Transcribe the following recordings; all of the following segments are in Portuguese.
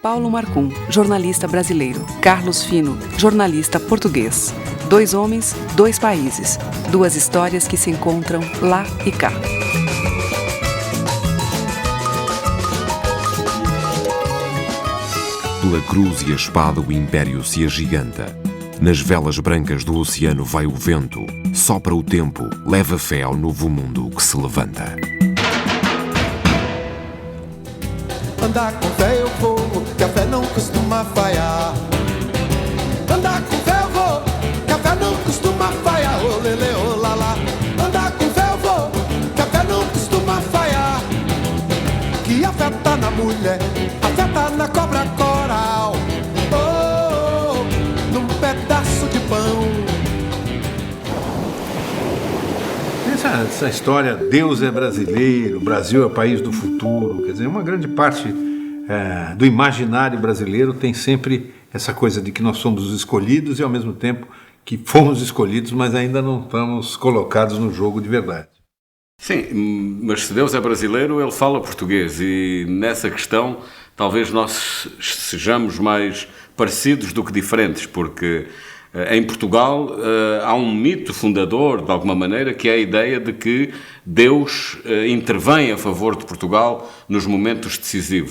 Paulo Marcum, jornalista brasileiro. Carlos Fino, jornalista português. 2 homens, 2 países. 2 histórias que se encontram lá e cá. Pela cruz e a espada o império se agiganta. Nas velas brancas do oceano vai o vento. Sopra o tempo, leva fé ao novo mundo que se levanta. Andar com fé eu vou, que a fé não costuma falhar. Andar com fé eu vou, que a fé não costuma falhar. Ô lele, ô lalá. Andar com fé eu vou, que a fé não costuma falhar. Que a fé tá na mulher, a fé tá na cobra coral. Oh, num pedaço de pão. Essa história, Deus é brasileiro, o Brasil é o país do futuro, quer dizer, uma grande parte do imaginário brasileiro tem sempre essa coisa de que nós somos os escolhidos e ao mesmo tempo que fomos escolhidos, mas ainda não estamos colocados no jogo de verdade. Sim, mas se Deus é brasileiro, ele fala português e nessa questão talvez nós sejamos mais parecidos do que diferentes, porque em Portugal há um mito fundador, de alguma maneira, que é a ideia de que Deus intervém a favor de Portugal nos momentos decisivos.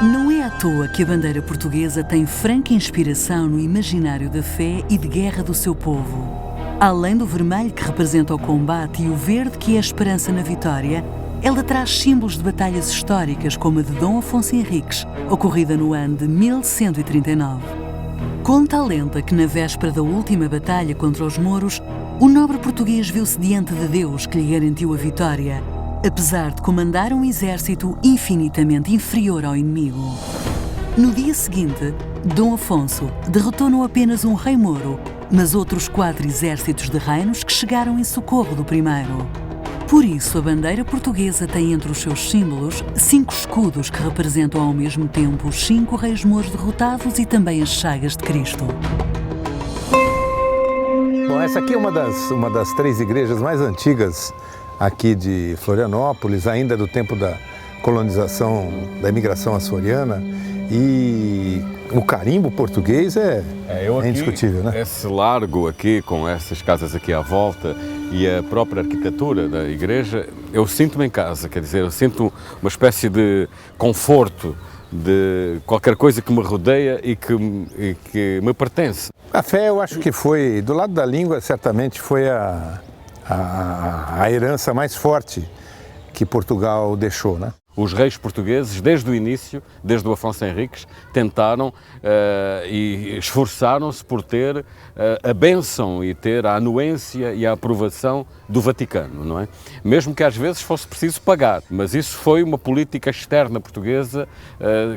Não é à toa que a bandeira portuguesa tem franca inspiração no imaginário da fé e de guerra do seu povo. Além do vermelho que representa o combate e o verde que é a esperança na vitória, ela traz símbolos de batalhas históricas como a de Dom Afonso Henriques, ocorrida no ano de 1139. Conta a lenda que na véspera da última batalha contra os mouros, o nobre português viu-se diante de Deus que lhe garantiu a vitória, apesar de comandar um exército infinitamente inferior ao inimigo. No dia seguinte, Dom Afonso derrotou não apenas um rei mouro, mas outros 4 exércitos de reinos que chegaram em socorro do primeiro. Por isso, a bandeira portuguesa tem entre os seus símbolos 5 escudos que representam ao mesmo tempo os 5 reis mouros derrotados e também as chagas de Cristo. Bom, essa aqui é uma das 3 igrejas mais antigas aqui de Florianópolis, ainda do tempo da colonização, da imigração açoriana, e o carimbo português é indiscutível, né? Esse largo aqui, com essas casas aqui à volta e a própria arquitetura da igreja, eu sinto-me em casa, quer dizer, eu sinto uma espécie de conforto, de qualquer coisa que me rodeia e que me pertence. A fé, eu acho que foi, do lado da língua, certamente foi a herança mais forte que Portugal deixou, né? Os reis portugueses, desde o início, desde o Afonso Henriques, tentaram e esforçaram-se por ter a bênção e ter a anuência e a aprovação do Vaticano, não é? Mesmo que às vezes fosse preciso pagar, mas isso foi uma política externa portuguesa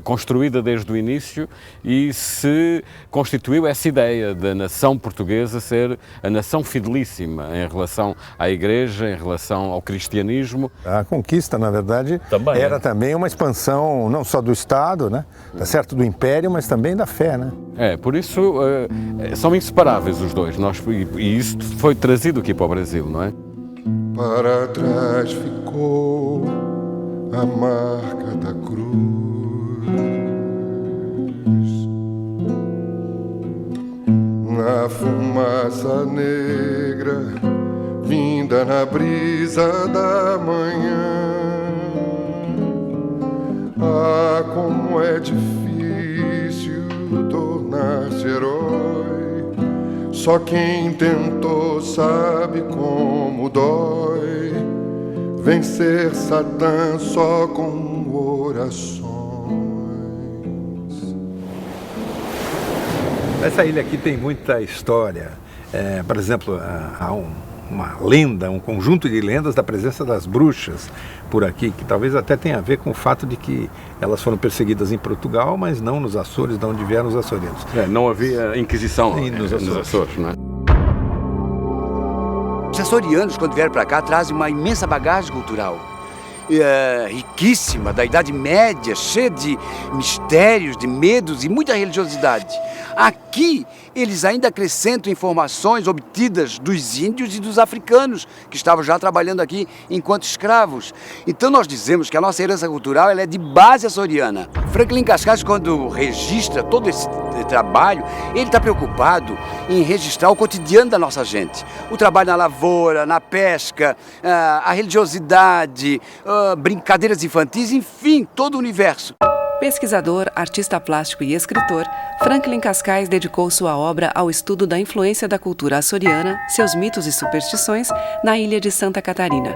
construída desde o início e se constituiu essa ideia da nação portuguesa ser a nação fidelíssima em relação à Igreja, em relação ao cristianismo. A conquista, na verdade, era também uma expansão não só do Estado, né? Tá certo, do Império, mas também da fé, né? Por isso são inseparáveis os dois, e isso foi trazido aqui para o Brasil, não é? Para trás ficou a marca da cruz, na fumaça negra, vinda na brisa da manhã. Ah, como é difícil tornar-se herói. Só quem tentou sabe como dói vencer Satã só com orações. Essa ilha aqui tem muita história. Por exemplo, há uma lenda, um conjunto de lendas da presença das bruxas por aqui, que talvez até tenha a ver com o fato de que elas foram perseguidas em Portugal, mas não nos Açores, de onde vieram os açorianos. Não havia Inquisição nos Açores, não é? Os açorianos, quando vieram para cá, trazem uma imensa bagagem cultural. riquíssima, da Idade Média, cheia de mistérios, de medos e muita religiosidade. Aqui, eles ainda acrescentam informações obtidas dos índios e dos africanos, que estavam já trabalhando aqui enquanto escravos. Então nós dizemos que a nossa herança cultural ela é de base açoriana. Franklin Cascais, quando registra todo esse trabalho, ele está preocupado em registrar o cotidiano da nossa gente. O trabalho na lavoura, na pesca, a religiosidade, brincadeiras infantis, enfim, todo o universo. Pesquisador, artista plástico e escritor, Franklin Cascais dedicou sua obra ao estudo da influência da cultura açoriana, seus mitos e superstições, na ilha de Santa Catarina.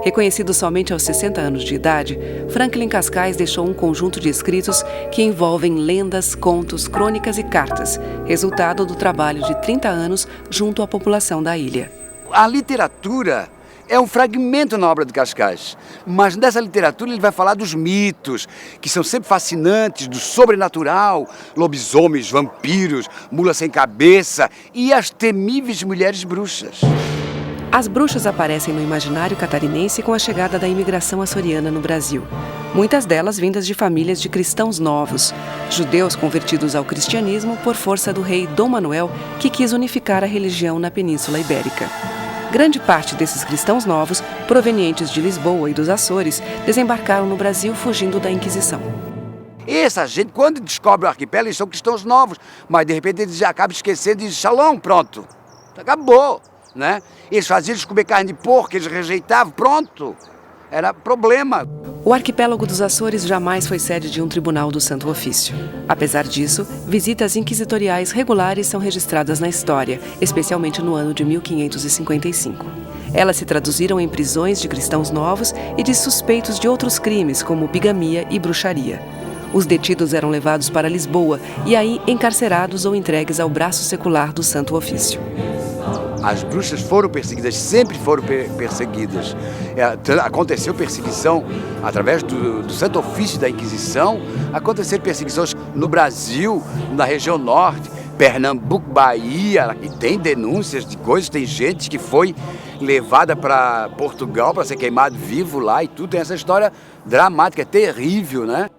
Reconhecido somente aos 60 anos de idade, Franklin Cascais deixou um conjunto de escritos que envolvem lendas, contos, crônicas e cartas, resultado do trabalho de 30 anos junto à população da ilha. A literatura é um fragmento na obra de Cascais, mas nessa literatura ele vai falar dos mitos, que são sempre fascinantes, do sobrenatural, lobisomens, vampiros, mula sem cabeça e as temíveis mulheres bruxas. As bruxas aparecem no imaginário catarinense com a chegada da imigração açoriana no Brasil. Muitas delas vindas de famílias de cristãos novos, judeus convertidos ao cristianismo por força do rei Dom Manuel, que quis unificar a religião na Península Ibérica. Grande parte desses cristãos novos, provenientes de Lisboa e dos Açores, desembarcaram no Brasil fugindo da Inquisição. Essa gente, quando descobre o arquipélago, eles são cristãos novos, mas de repente eles já acabam esquecendo e dizem, shalom, pronto, acabou, né? Eles faziam eles comer carne de porco, eles rejeitavam, pronto, era problema. O arquipélago dos Açores jamais foi sede de um tribunal do Santo Ofício. Apesar disso, visitas inquisitoriais regulares são registradas na história, especialmente no ano de 1555. Elas se traduziram em prisões de cristãos novos e de suspeitos de outros crimes, como bigamia e bruxaria. Os detidos eram levados para Lisboa e aí encarcerados ou entregues ao braço secular do Santo Ofício. As bruxas foram perseguidas, sempre foram perseguidas. Aconteceu perseguição através do Santo Ofício da Inquisição, aconteceram perseguições no Brasil, na região norte, Pernambuco, Bahia, e tem denúncias de coisas, tem gente que foi levada para Portugal para ser queimado vivo lá e tudo, tem essa história dramática, é terrível, né?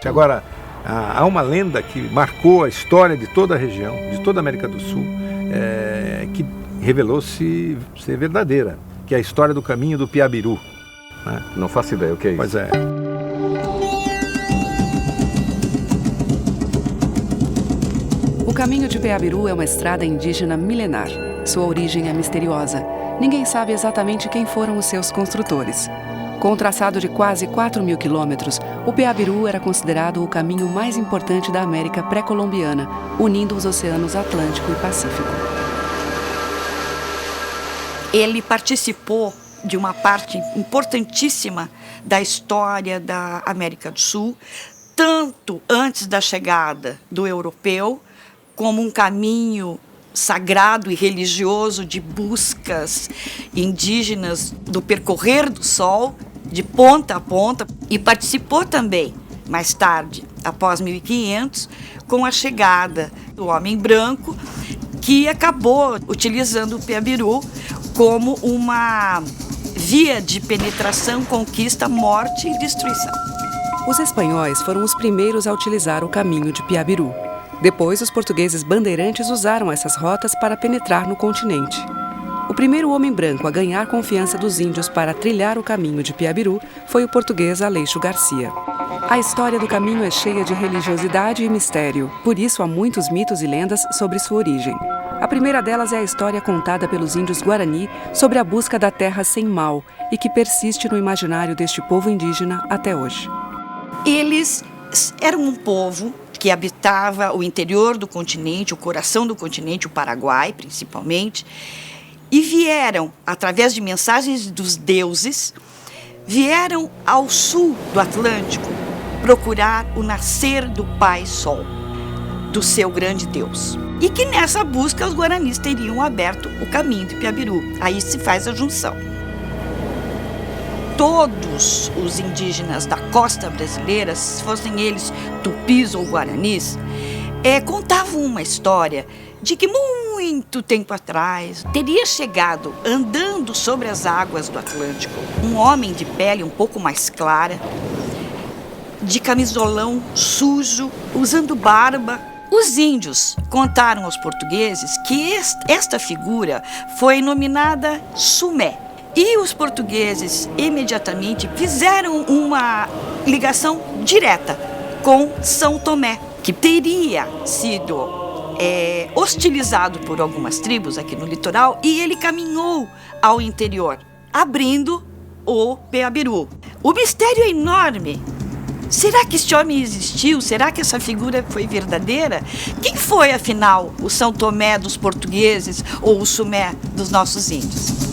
Agora, há uma lenda que marcou a história de toda a região, de toda a América do Sul, que revelou-se ser verdadeira, que é a história do caminho do Piabiru. Né? Não faço ideia, o que é isso? Pois é. O caminho de Piabiru é uma estrada indígena milenar. Sua origem é misteriosa. Ninguém sabe exatamente quem foram os seus construtores. Com um traçado de quase 4.000 quilômetros, o Piabiru era considerado o caminho mais importante da América pré-colombiana, unindo os oceanos Atlântico e Pacífico. Ele participou de uma parte importantíssima da história da América do Sul, tanto antes da chegada do europeu, como um caminho sagrado e religioso de buscas indígenas do percorrer do sol, de ponta a ponta, e participou também, mais tarde, após 1500, com a chegada do homem branco, que acabou utilizando o Piabiru como uma via de penetração, conquista, morte e destruição. Os espanhóis foram os primeiros a utilizar o caminho de Piabiru. Depois, os portugueses bandeirantes usaram essas rotas para penetrar no continente. O primeiro homem branco a ganhar confiança dos índios para trilhar o caminho de Piabiru foi o português Aleixo Garcia. A história do caminho é cheia de religiosidade e mistério, por isso há muitos mitos e lendas sobre sua origem. A primeira delas é a história contada pelos índios Guarani sobre a busca da terra sem mal e que persiste no imaginário deste povo indígena até hoje. Eles eram um povo que habitava o interior do continente, o coração do continente, o Paraguai principalmente, e vieram, através de mensagens dos deuses, vieram ao sul do Atlântico procurar o nascer do Pai Sol, do seu grande Deus. E que nessa busca os guaranis teriam aberto o caminho de Piabiru. Aí se faz a junção. todos os indígenas da costa brasileira, fossem eles tupis ou guaranis, contavam uma história de que muito tempo atrás teria chegado, andando sobre as águas do Atlântico, um homem de pele um pouco mais clara, de camisolão sujo, usando barba. Os índios contaram aos portugueses que esta figura foi nominada Sumé. E os portugueses imediatamente fizeram uma ligação direta com São Tomé, que teria sido hostilizado por algumas tribos aqui no litoral, e ele caminhou ao interior, abrindo o Peabiru. O mistério é enorme. Será que este homem existiu? Será que essa figura foi verdadeira? Quem foi, afinal, o São Tomé dos portugueses ou o Sumé dos nossos índios?